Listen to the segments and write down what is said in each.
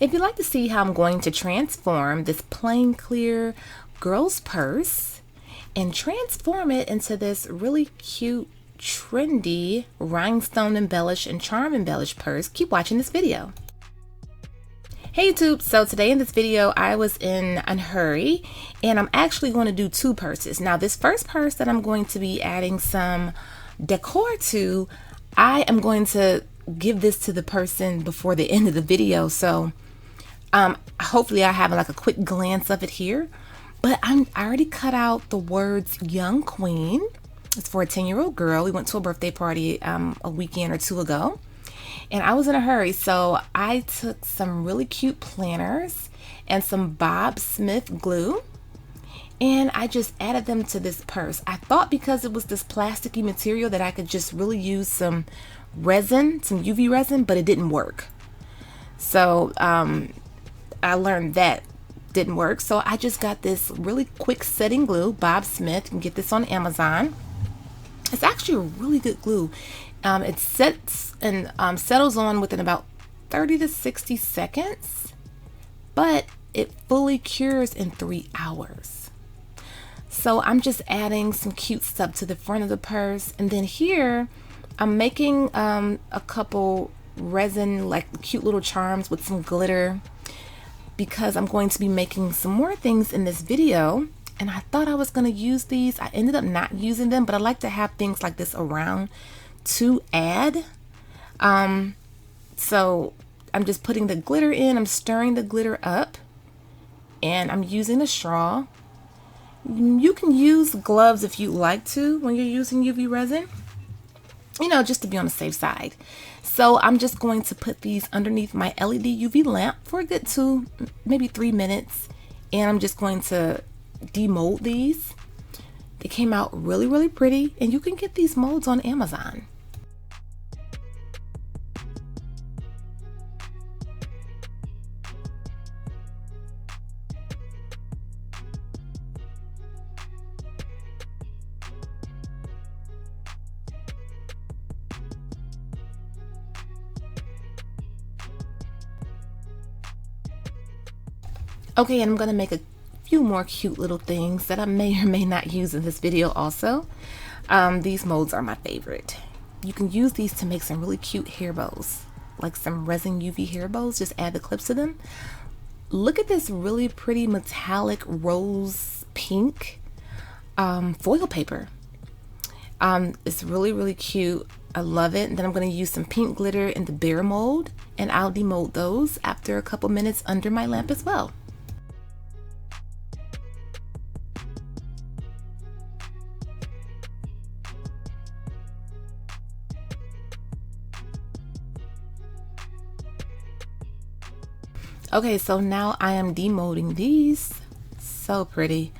If you'd like to see how I'm going to transform this plain clear girl's purse and transform it into this really cute, trendy rhinestone embellish and charm embellish purse, keep watching this video. Hey YouTube, so today in this video I was in a hurry and I'm actually going to do two purses. Now this first purse that I'm going to be adding some decor to, I am going to give this to the person before the end of the video, so hopefully I have like a quick glance of it here. But I already cut out the words young queen. It's for a 10-year-old girl. We went to a birthday party a weekend or two ago. And I was in a hurry, so I took some really cute planners and some Bob Smith glue, and I just added them to this purse. I thought because it was this plasticky material that I could just really use some resin, some UV resin, but it didn't work. So I learned that didn't work. So I just got this really quick setting glue, Bob Smith. You can get this on Amazon. It's actually a really good glue. It sets and settles on within about 30 to 60 seconds, but it fully cures in 3 hours. So I'm just adding some cute stuff to the front of the purse, and then here I'm making a couple resin, like cute little charms with some glitter, because I'm going to be making some more things in this video. And I thought I was going to use these. I ended up not using them, but I like to have things like this around to add. So I'm just putting the glitter in, I'm stirring the glitter up, and I'm using a straw. You can use gloves if you like to when you're using UV resin, you know, just to be on the safe side. So I'm just going to put these underneath my LED UV lamp for a good 2, maybe 3 minutes, and I'm just going to demold these. They came out really, really pretty, and you can get these molds on Amazon. Okay, and I'm going to make a few more cute little things that I may or may not use in this video also. These molds are my favorite. You can use these to make some really cute hair bows, like some resin UV hair bows. Just add the clips to them. Look at this really pretty metallic rose pink foil paper. It's really, really cute. I love it. And then I'm going to use some pink glitter in the bear mold, and I'll demold those after a couple minutes under my lamp as well. Okay, so now I am demolding these. So pretty.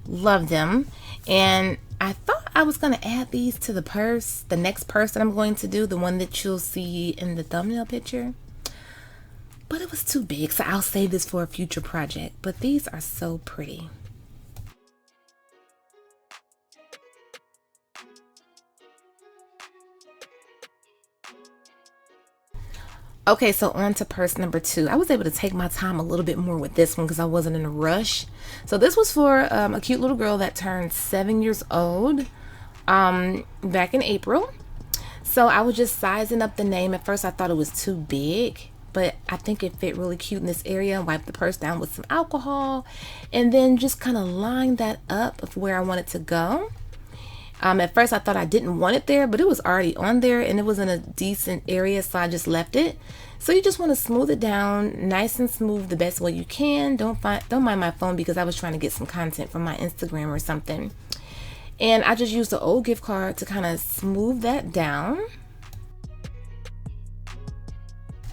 Love them. And I thought I was going to add these to the purse, the next purse that I'm going to do, the one that you'll see in the thumbnail picture. But it was too big, so I'll save this for a future project. But these are so pretty. Okay, so on to purse number 2. I was able to take my time a little bit more with this one because I wasn't in a rush. So this was for a cute little girl that turned 7 years old back in April. So I was just sizing up the name. At first I thought it was too big, but I think it fit really cute in this area. Wipe the purse down with some alcohol and then just kind of line that up of where I want it to go. At first I thought I didn't want it there, but it was already on there and it was in a decent area, so I just left it. So you just want to smooth it down nice and smooth the best way you can. Don't mind my phone because I was trying to get some content from my Instagram or something. And I just used the old gift card to kind of smooth that down.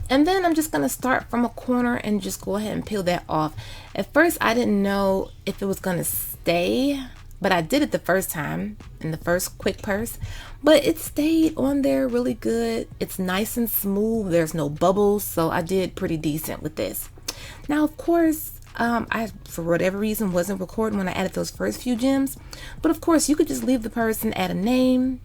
And then I'm just going to start from a corner and just go ahead and peel that off. At first I didn't know if it was going to stay, but I did it the first time in the first quick purse, but it stayed on there really good. It's nice and smooth. There's no bubbles, so I did pretty decent with this. Now, of course, I, for whatever reason, wasn't recording when I added those first few gems, but of course you could just leave the purse and add a name,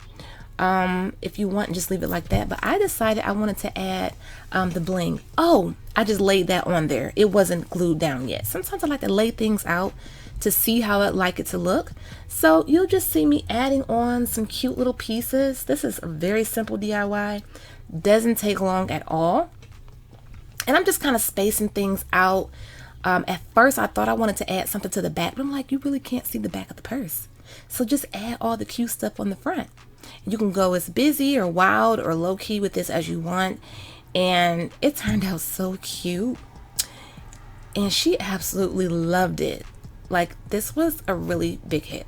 if you want, just leave it like that. But I decided I wanted to add the bling. Oh, I just laid that on there. It wasn't glued down yet. Sometimes I like to lay things out to see how I'd like it to look. So you'll just see me adding on some cute little pieces. This is a very simple DIY. Doesn't take long at all. And I'm just kind of spacing things out. At first I thought I wanted to add something to the back, but I'm like, you really can't see the back of the purse. So just add all the cute stuff on the front. You can go as busy or wild or low-key with this as you want. And it turned out so cute. And she absolutely loved it. Like, this was a really big hit.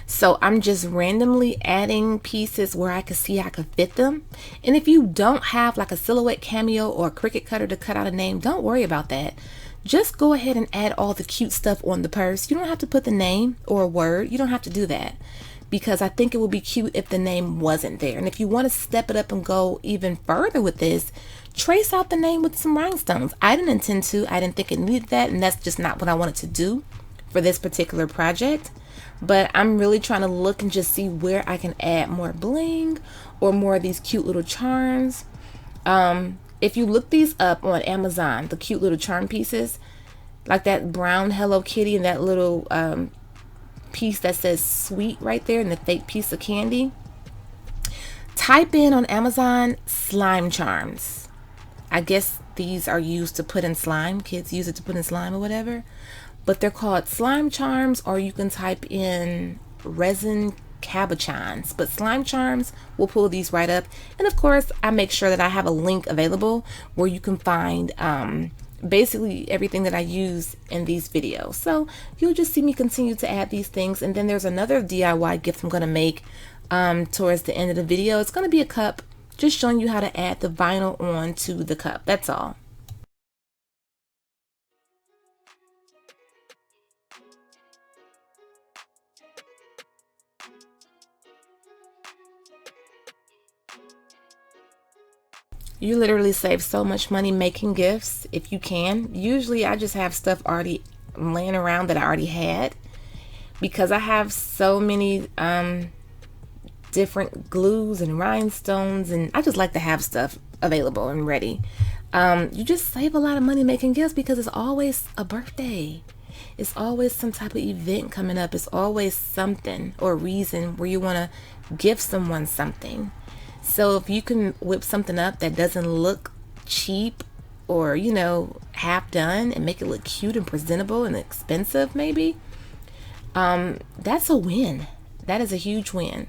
So I'm just randomly adding pieces where I could see I could fit them. And if you don't have like a Silhouette Cameo or a Cricut cutter to cut out a name, don't worry about that. Just go ahead and add all the cute stuff on the purse. You don't have to put the name or a word. You don't have to do that, because I think it would be cute if the name wasn't there. And if you want to step it up and go even further with this, trace out the name with some rhinestones. I didn't intend to. I didn't think it needed that, and that's just not what I wanted to do for this particular project. But I'm really trying to look and just see where I can add more bling or more of these cute little charms. If you look these up on Amazon, the cute little charm pieces, like that brown Hello Kitty and that little piece that says sweet right there and the fake piece of candy, type in on Amazon slime charms. I guess these are used to put in slime. Kids use it to put in slime or whatever. But they're called slime charms, or you can type in resin cabochons. But slime charms will pull these right up. And of course, I make sure that I have a link available where you can find basically everything that I use in these videos. So you'll just see me continue to add these things. And then there's another DIY gift I'm going to make towards the end of the video. It's going to be a cup, just showing you how to add the vinyl onto the cup. That's all. You literally save so much money making gifts if you can. Usually I just have stuff already laying around that I already had, because I have so many different glues and rhinestones, and I just like to have stuff available and ready. You just save a lot of money making gifts because it's always a birthday. It's always some type of event coming up. It's always something or a reason where you want to gift someone something. So if you can whip something up that doesn't look cheap or, you know, half done, and make it look cute and presentable and expensive maybe, that's a win. That is a huge win.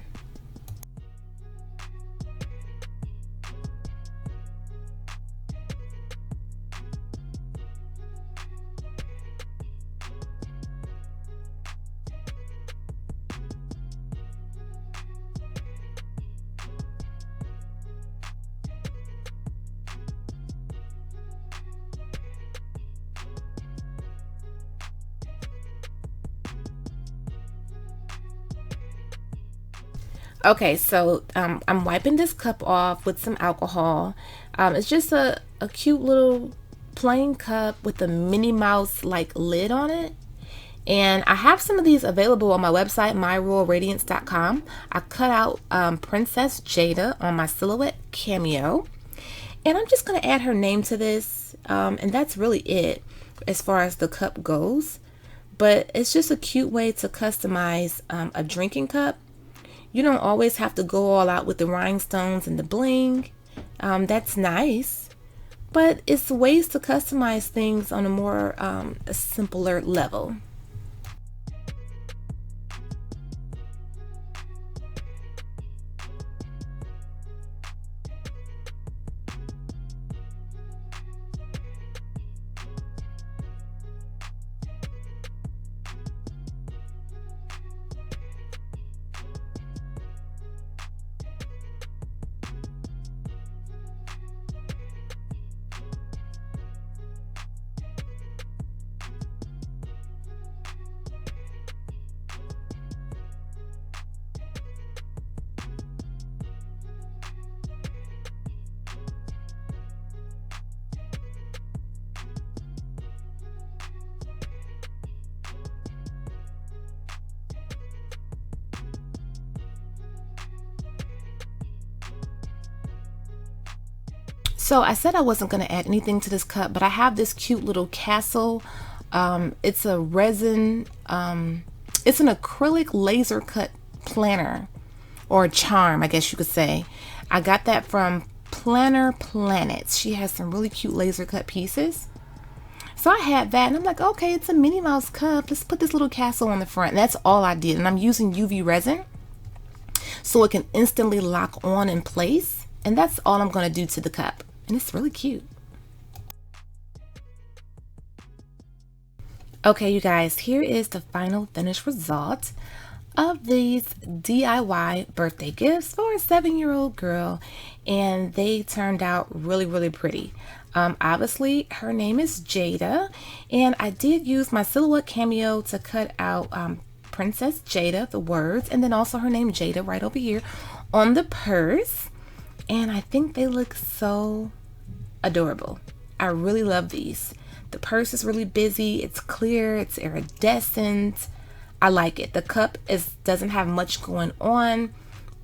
Okay, so I'm wiping this cup off with some alcohol. It's just a cute little plain cup with a Minnie Mouse like lid on it. And I have some of these available on my website, myroyalradiance.com. I cut out Princess Jada on my Silhouette Cameo. And I'm just going to add her name to this. And that's really it as far as the cup goes. But it's just a cute way to customize a drinking cup. You don't always have to go all out with the rhinestones and the bling. That's nice. But it's ways to customize things on a more a simpler level. So I said I wasn't going to add anything to this cup, but I have this cute little castle. It's a resin, it's an acrylic laser cut planner, or a charm, I guess you could say. I got that from Planner Planets. She has some really cute laser cut pieces. So I had that, and I'm like, okay, it's a Minnie Mouse cup. Let's put this little castle on the front. And that's all I did. And I'm using UV resin so it can instantly lock on in place. And that's all I'm going to do to the cup. And it's really cute. Okay, you guys, here is the final finished result of these DIY birthday gifts for a 7-year-old girl, and they turned out really, really pretty. Obviously her name is Jada, and I did use my Silhouette Cameo to cut out Princess Jada, the words, and then also her name Jada right over here on the purse, and I think they look so adorable. I really love these. The purse is really busy, it's clear, it's iridescent. I like it. The cup doesn't have much going on,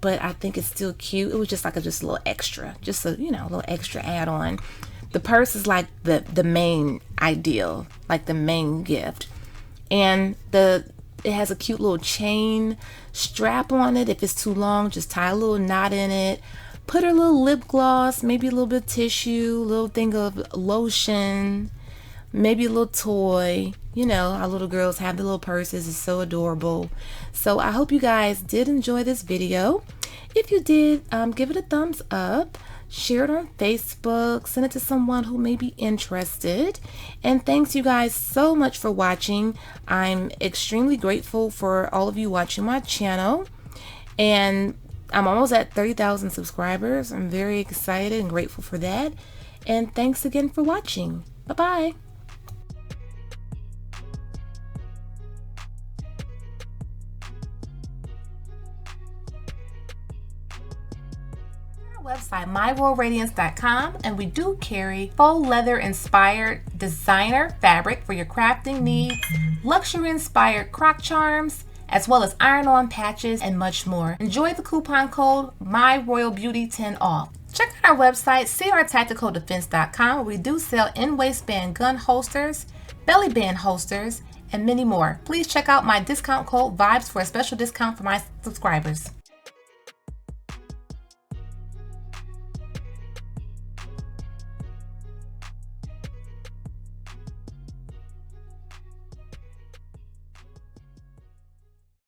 but I think it's still cute. It was just like a little extra, just a, you know, a little extra add-on. The purse is like the main ideal, like the main gift. And it has a cute little chain strap on it. If it's too long, just tie a little knot in it. Put her little lip gloss, maybe a little bit of tissue, a little thing of lotion, maybe a little toy. You know, our little girls have the little purses. It's so adorable. So I hope you guys did enjoy this video. If you did, give it a thumbs up, share it on Facebook, send it to someone who may be interested. And thanks you guys so much for watching. I'm extremely grateful for all of you watching my channel. And I'm almost at 30,000 subscribers. I'm very excited and grateful for that. And thanks again for watching. Bye-bye. Website myroyalradiance.com, and we do carry faux leather inspired designer fabric for your crafting needs, luxury inspired croc charms, as well as iron-on patches and much more. Enjoy the coupon code MyRoyalBeauty10 off. Check out our website crtacticaldefense.com, where we do sell in-waistband gun holsters, belly band holsters, and many more. Please check out my discount code VIBES for a special discount for my subscribers.